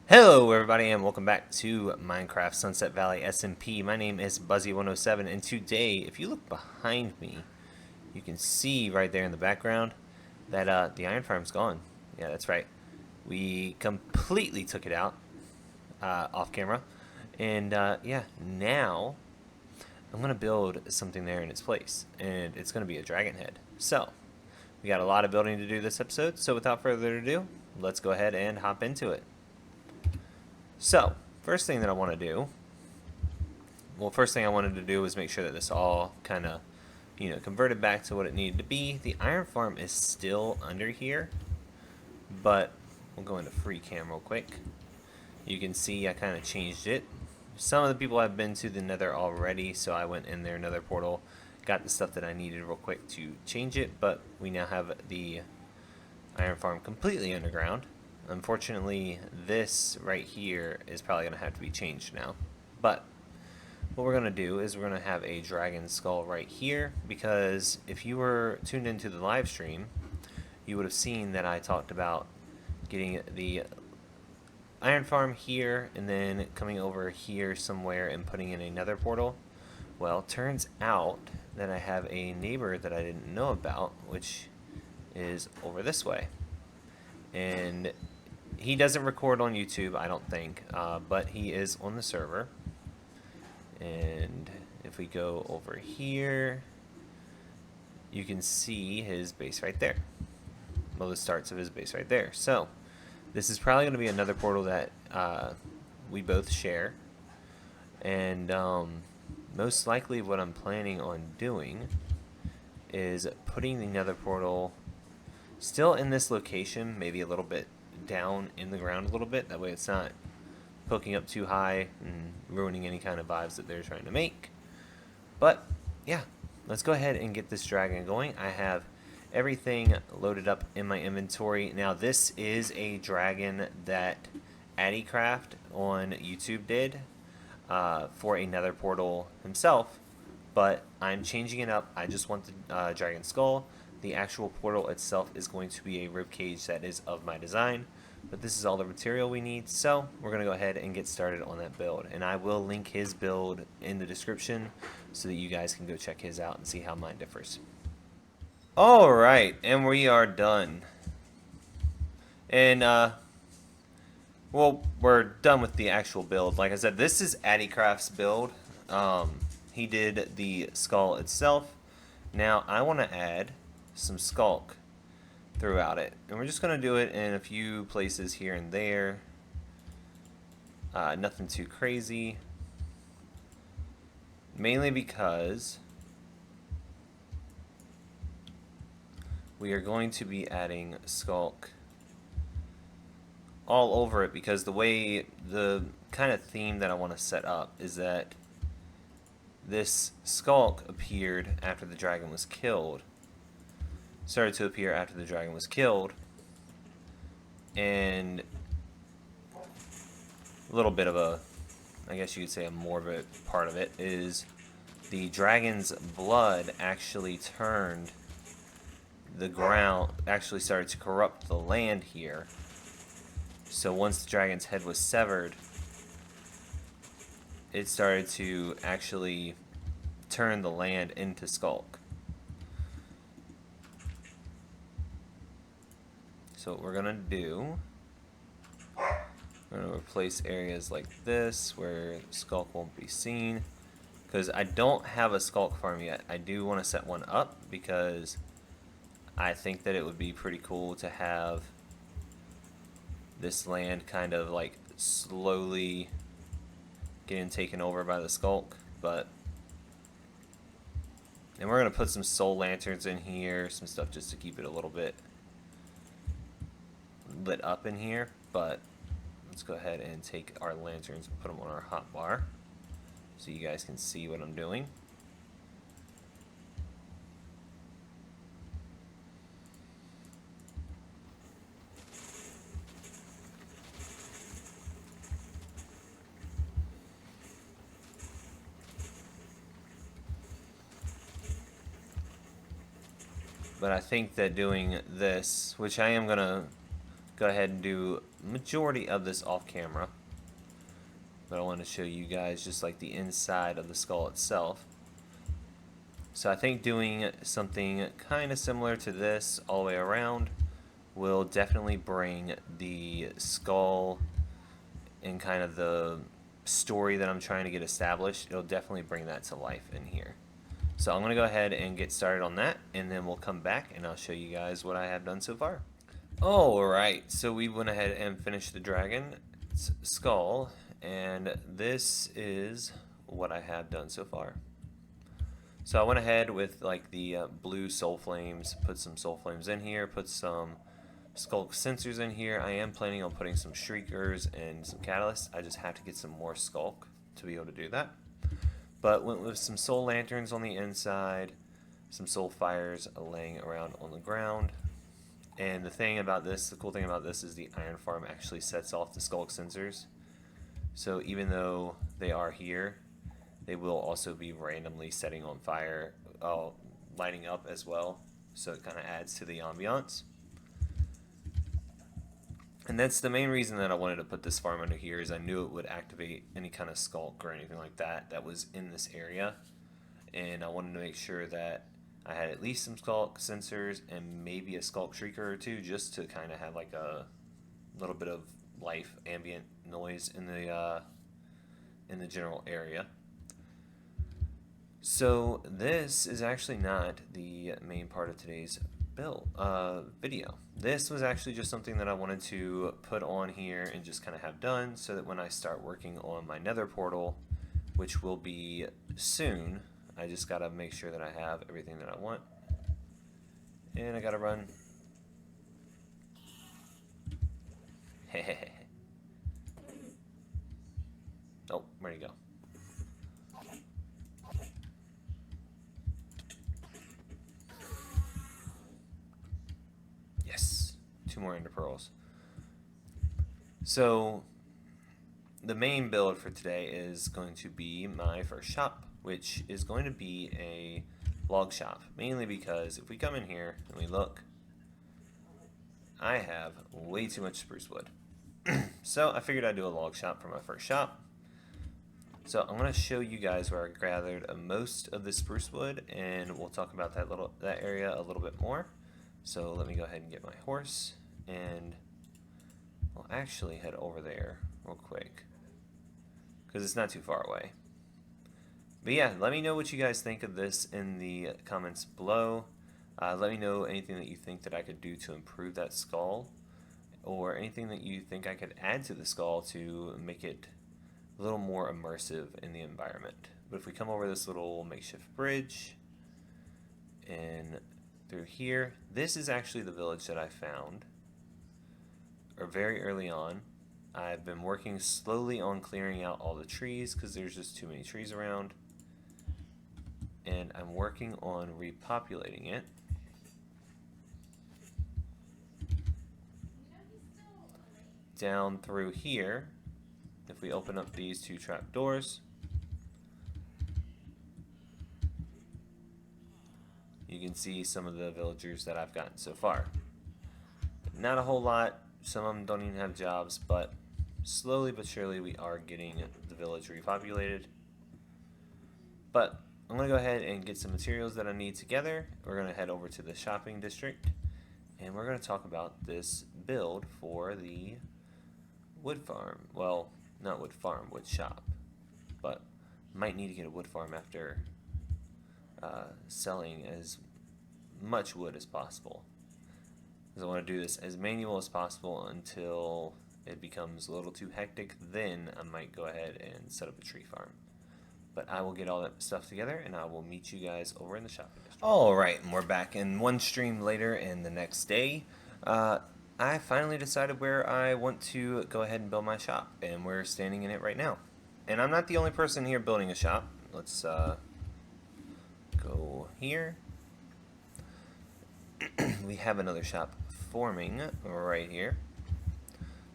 Hello everybody and welcome back to Minecraft Sunset Valley SMP. My name is Buzzy107 and today, if you look behind me, you can see right there in the background that the iron farm's gone. Yeah, that's right. We completely took it out off camera. And yeah, now I'm going to build something there in its place. And it's going to be a dragon head. So, we got a lot of building to do this episode. So without further ado, let's go ahead and hop into it. So, first thing that I want to do, first thing I wanted to do was make sure that this all kind of, converted back to what it needed to be. The iron farm is still under here, but we'll go into free cam real quick. You can see I kind of changed it. Some of the people have been to the nether already, so I went in their nether portal, got the stuff that I needed real quick to change it, but we now have the iron farm completely underground. Unfortunately, this right here is probably going to have to be changed now. But what we're going to do is we're going to have a dragon skull right here, because if you were tuned into the live stream, you would have seen that I talked about getting the iron farm here and then coming over here somewhere and putting in another portal. Well, turns out that I have a neighbor that I didn't know about, which is over this way. And he doesn't record on YouTube, I don't think, but he is on the server. And if we go over here, you can see his base right there. Well, the starts of his base right there. So, this is probably going to be another portal that we both share. And most likely what I'm planning on doing is putting the nether portal still in this location, maybe a little bit down in the ground a little bit. That way it's not poking up too high and ruining any kind of vibes that they're trying to make. But yeah, let's go ahead and get this dragon going. I have everything loaded up in my inventory. Now this is a dragon that AddyCraft on YouTube did for a nether portal himself, but I'm changing it up. I just want the dragon skull. The actual portal itself is going to be a ribcage that is of my design, but this is all the material we need, so we're going to go ahead and get started on that build. And I will link his build in the description so that you guys can go check his out and see how mine differs. Alright, and we are done. And, well, we're done with the actual build. Like I said, this is AddyCraft's build. He did the skull itself. Now, I want to add some skulk throughout it, and we're just going to do it in a few places here and there. Nothing too crazy, mainly because we are going to be adding skulk all over it, because the kind of theme that I want to set up is that this skulk appeared after the dragon was killed. Started to appear after the dragon was killed, and a little bit of a, I guess you could say a morbid part of it is the dragon's blood actually turned the ground, actually started to corrupt the land here. So once the dragon's head was severed, it started to actually turn the land into skulk. So what we're gonna do, we're gonna replace areas like this where skulk won't be seen, because I don't have a skulk farm yet. I do want to set one up because I think that it would be pretty cool to have this land kind of like slowly getting taken over by the skulk. And we're gonna put some soul lanterns in here, some stuff just to keep it a little bit lit up in here. But let's go ahead and take our lanterns and put them on our hotbar so you guys can see what I'm doing. But I think that doing this, which I am gonna go ahead and do majority of this off camera, but I want to show you guys just like the inside of the skull itself. So I think doing something kind of similar to this all the way around will definitely bring the skull and kind of the story that I'm trying to get established. It'll definitely bring that to life in here. So I'm going to go ahead and get started on that, and then we'll come back and I'll show you guys what I have done so far. Alright, so we went ahead and finished the dragon's skull, and this is what I have done so far. So I went ahead with like the blue soul flames, put some soul flames in here, put some skulk sensors in here. I am planning on putting some shriekers and some catalysts. I just have to get some more skulk to be able to do that. But went with some soul lanterns on the inside, some soul fires laying around on the ground. And the thing about this, the cool thing about this is the iron farm actually sets off the skulk sensors. So even though they are here, they will also be randomly setting on fire, lighting up as well. So it kind of adds to the ambiance. And that's the main reason that I wanted to put this farm under here, is I knew it would activate any kind of skulk or anything like that that was in this area. And I wanted to make sure that I had at least some skulk sensors and maybe a skulk shrieker or two, just to kind of have like a little bit of life, ambient noise in the general area. So this is actually not the main part of today's video. This was actually just something that I wanted to put on here and just kind of have done, so that when I start working on my nether portal, which will be soon, I just gotta make sure that I have everything that I want. And I gotta run. Oh, where'd he go? Yes, 2 more ender pearls. So the main build for today is going to be my first shop, which is going to be a log shop, mainly because if we come in here and we look, I have way too much spruce wood. So I figured I'd do a log shop for my first shop. So I'm going to show you guys where I gathered most of the spruce wood, and we'll talk about that area a little bit more. So let me go ahead and get my horse, and I'll actually head over there real quick, because it's not too far away. But yeah, let me know what you guys think of this in the comments below. Let me know anything that you think that I could do to improve that skull, or anything that you think I could add to the skull to make it a little more immersive in the environment. But if we come over this little makeshift bridge and through here, this is actually the village that I found, or very early on. I've been working slowly on clearing out all the trees because there's just too many trees around, and I'm working on repopulating it. Down through here, if we open up these 2 trap doors, you can see some of the villagers that I've gotten so far. Not a whole lot, some of them don't even have jobs, but slowly but surely we are getting the village repopulated. But I'm going to go ahead and get some materials that I need together. We're going to head over to the shopping district, and we're going to talk about this build for the wood farm. Well, not wood farm, wood shop. But might need to get a wood farm after selling as much wood as possible, because I want to do this as manual as possible until it becomes a little too hectic. Then I might go ahead and set up a tree farm. But I will get all that stuff together, and I will meet you guys over in the shopping district. Alright, and we're back. And one stream later, and the next day, I finally decided where I want to go ahead and build my shop, and we're standing in it right now. And I'm not the only person here building a shop. Let's go here. We have another shop forming right here.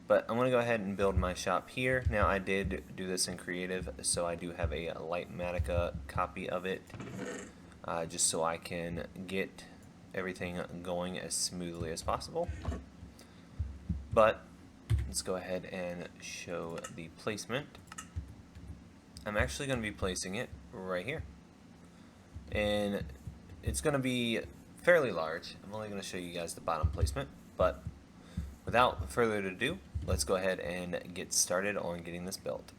But I'm going to go ahead and build my shop here. Now, I did do this in creative, so I do have a Lightmatica copy of it, just so I can get everything going as smoothly as possible. But let's go ahead and show the placement. I'm actually going to be placing it right here. And it's going to be fairly large. I'm only going to show you guys the bottom placement, but without further ado, let's go ahead and get started on getting this built.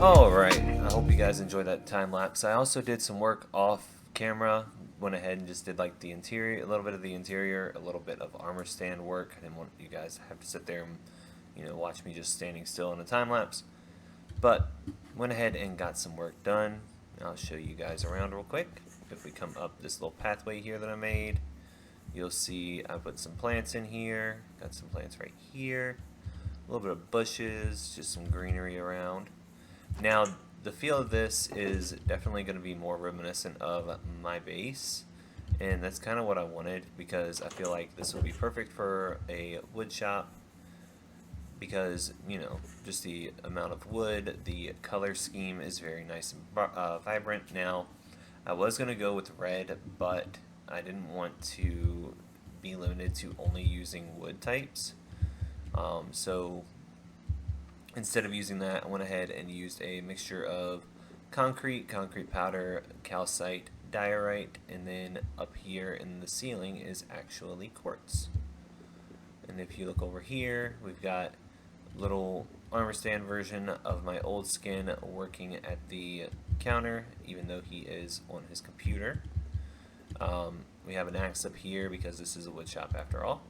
Alright, I hope you guys enjoyed that time lapse. I also did some work off camera. Went ahead and just did like the interior, a little bit of the interior, a little bit of armor stand work. I didn't want you guys to have to sit there and, watch me just standing still in a time lapse. But went ahead and got some work done. I'll show you guys around real quick. If we come up this little pathway here that I made, you'll see I put some plants in here. Got some plants right here. A little bit of bushes, just some greenery around. Now, the feel of this is definitely going to be more reminiscent of my base, and that's kind of what I wanted, because I feel like this would be perfect for a wood shop, because, just the amount of wood, the color scheme is very nice and vibrant. Now, I was going to go with red, but I didn't want to be limited to only using wood types, so instead of using that, I went ahead and used a mixture of concrete powder, calcite, diorite, and then up here in the ceiling is actually quartz. And if you look over here, we've got a little armor stand version of my old skin working at the counter, even though he is on his computer. We have an axe up here because this is a wood shop after all.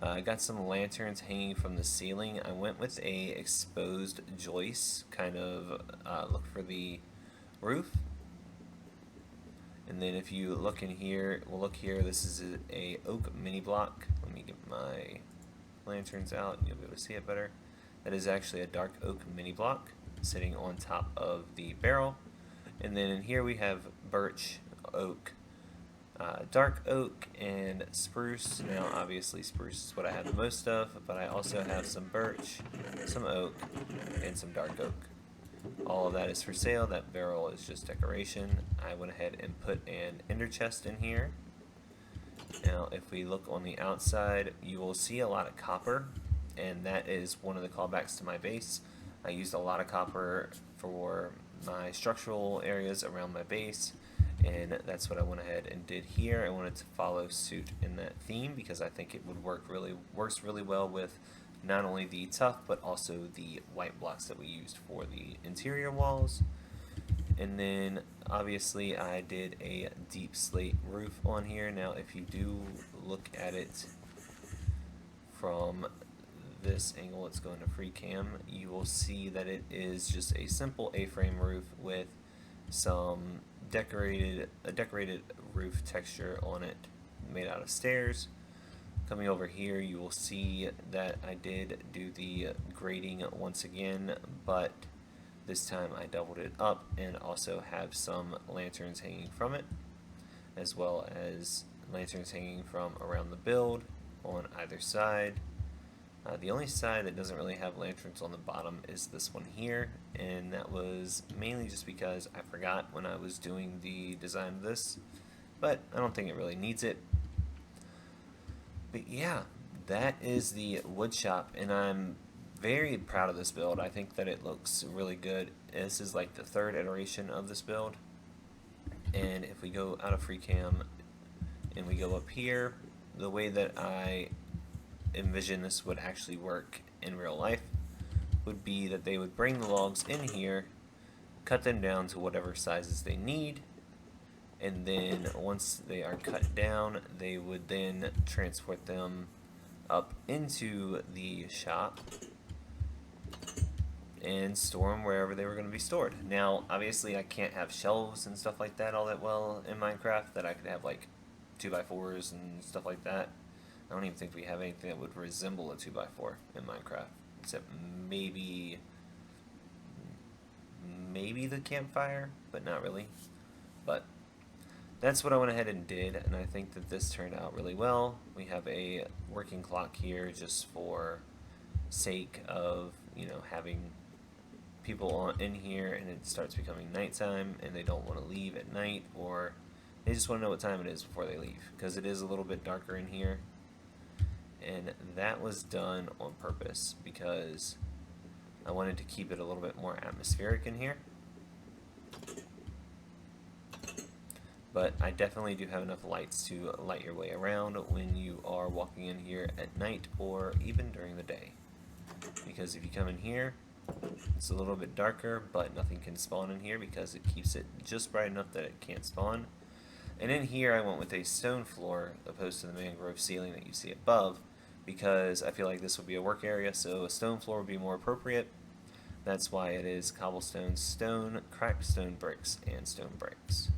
I got some lanterns hanging from the ceiling. I went with a exposed joist, kind of look for the roof. And then if you look in here, this is a oak mini block. Let me get my lanterns out and you'll be able to see it better. That is actually a dark oak mini block sitting on top of the barrel. And then in here we have birch, oak, dark oak, and spruce. Now obviously spruce is what I have the most of, but I also have some birch, some oak, and some dark oak. All of that is for sale. That barrel is just decoration. I went ahead and put an ender chest in here. Now if we look on the outside, you will see a lot of copper, and that is one of the callbacks to my base. I used a lot of copper for my structural areas around my base, and that's what I went ahead and did here. I wanted to follow suit in that theme because I think it would works really well with not only the tuff but also the white blocks that we used for the interior walls. And then obviously I did a deep slate roof on here. Now if you do look at it from this angle, it's going to free cam, you will see that it is just a simple A-frame roof with some decorated roof texture on it made out of stairs. Coming over here, you will see that I did do the grading once again, but this time I doubled it up and also have some lanterns hanging from it, as well as lanterns hanging from around the build on either side. The only side that doesn't really have lanterns on the bottom is this one here, and that was mainly just because I forgot when I was doing the design of this, but I don't think it really needs it. But yeah, that is the wood shop, and I'm very proud of this build. I think that it looks really good. This is like the third iteration of this build, and if we go out of free cam and we go up here, the way that I envision this would actually work in real life would be that they would bring the logs in here, cut them down to whatever sizes they need, and then once they are cut down, they would then transport them up into the shop and store them wherever they were going to be stored. Now obviously I can't have shelves and stuff like that all that well in Minecraft, that I could have like 2x4s and stuff like that. I don't even think we have anything that would resemble a 2x4 in Minecraft, except maybe the campfire, but not really. But that's what I went ahead and did, and I think that this turned out really well. We have a working clock here just for sake of, having people in here and it starts becoming nighttime and they don't want to leave at night, or they just want to know what time it is before they leave, because it is a little bit darker in here. And that was done on purpose because I wanted to keep it a little bit more atmospheric in here. But I definitely do have enough lights to light your way around when you are walking in here at night or even during the day. Because if you come in here, It's a little bit darker, but nothing can spawn in here because it keeps it just bright enough that it can't spawn. And in here I went with a stone floor opposed to the mangrove ceiling that you see above, because I feel like this would be a work area, so a stone floor would be more appropriate. That's why it is cobblestone, stone, cracked stone bricks, and stone bricks.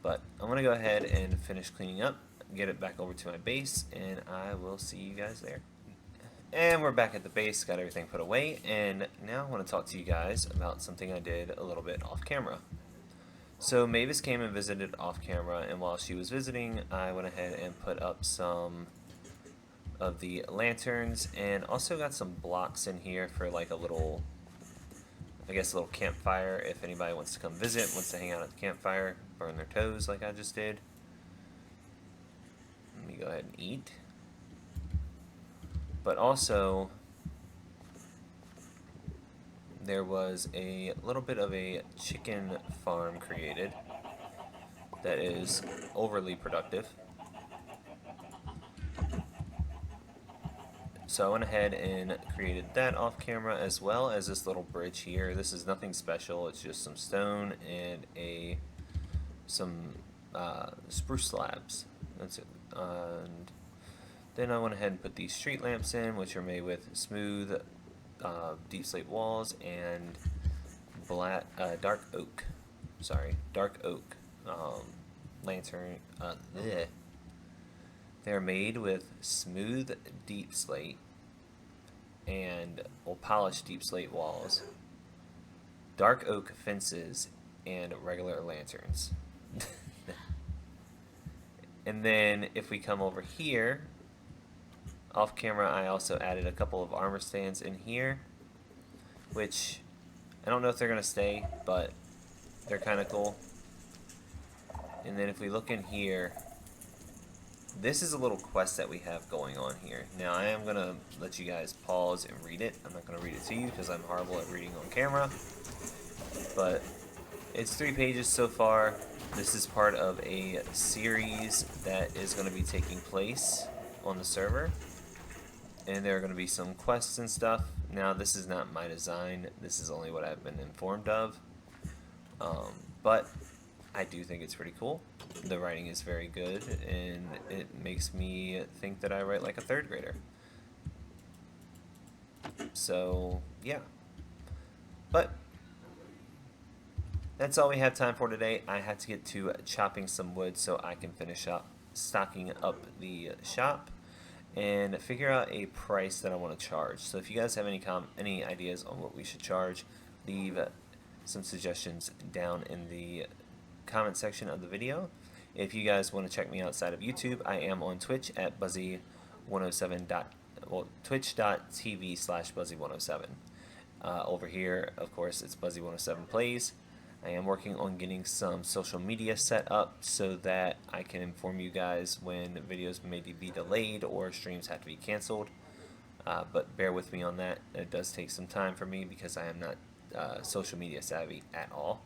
But I'm going to go ahead and finish cleaning up, get it back over to my base, and I will see you guys there. And we're back at the base, got everything put away, and now I want to talk to you guys about something I did a little bit off camera. So Mavis came and visited off camera, and while she was visiting, I went ahead and put up some of the lanterns, and also got some blocks in here for like a little, I guess a little campfire if anybody wants to come visit, wants to hang out at the campfire, burn their toes like I just did. Let me go ahead and eat. But also, there was a little bit of a chicken farm created that is overly productive. So I went ahead and created that off camera, as well as this little bridge here. This is nothing special, it's just some stone and some spruce slabs. That's it. And then I went ahead and put these street lamps in, which are made with smooth deep slate walls and dark oak. Sorry, dark oak lantern. They're made with smooth deep slate and polished deep slate walls, dark oak fences, and regular lanterns. And then if we come over here, off camera, I also added a couple of armor stands in here, which I don't know if they're going to stay, but they're kind of cool. And then if we look in here, this is a little quest that we have going on here. Now I am going to let you guys pause and read it. I'm not going to read it to you because I'm horrible at reading on camera. But it's 3 pages so far. This is part of a series that is going to be taking place on the server. And there are going to be some quests and stuff. Now this is not my design. This is only what I've been informed of. But I do think it's pretty cool. The writing is very good, and it makes me think that I write like a 3rd grader. So, yeah. But that's all we have time for today. I had to get to chopping some wood so I can finish up stocking up the shop and figure out a price that I want to charge. So if you guys have any ideas on what we should charge, leave some suggestions down in the comment section of the video. If you guys want to check me outside of YouTube, I am on Twitch at Buzzy107. Twitch.tv/Buzzy107. Over here, of course, it's Buzzy107 Plays. I am working on getting some social media set up so that I can inform you guys when videos may be delayed or streams have to be canceled. But bear with me on that. It does take some time for me because I am not social media savvy at all.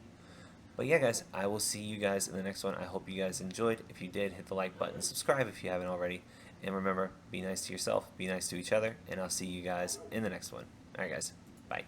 But yeah, guys, I will see you guys in the next one. I hope you guys enjoyed. If you did, hit the like button, subscribe if you haven't already. And remember, be nice to yourself, be nice to each other, and I'll see you guys in the next one. Alright, guys, bye.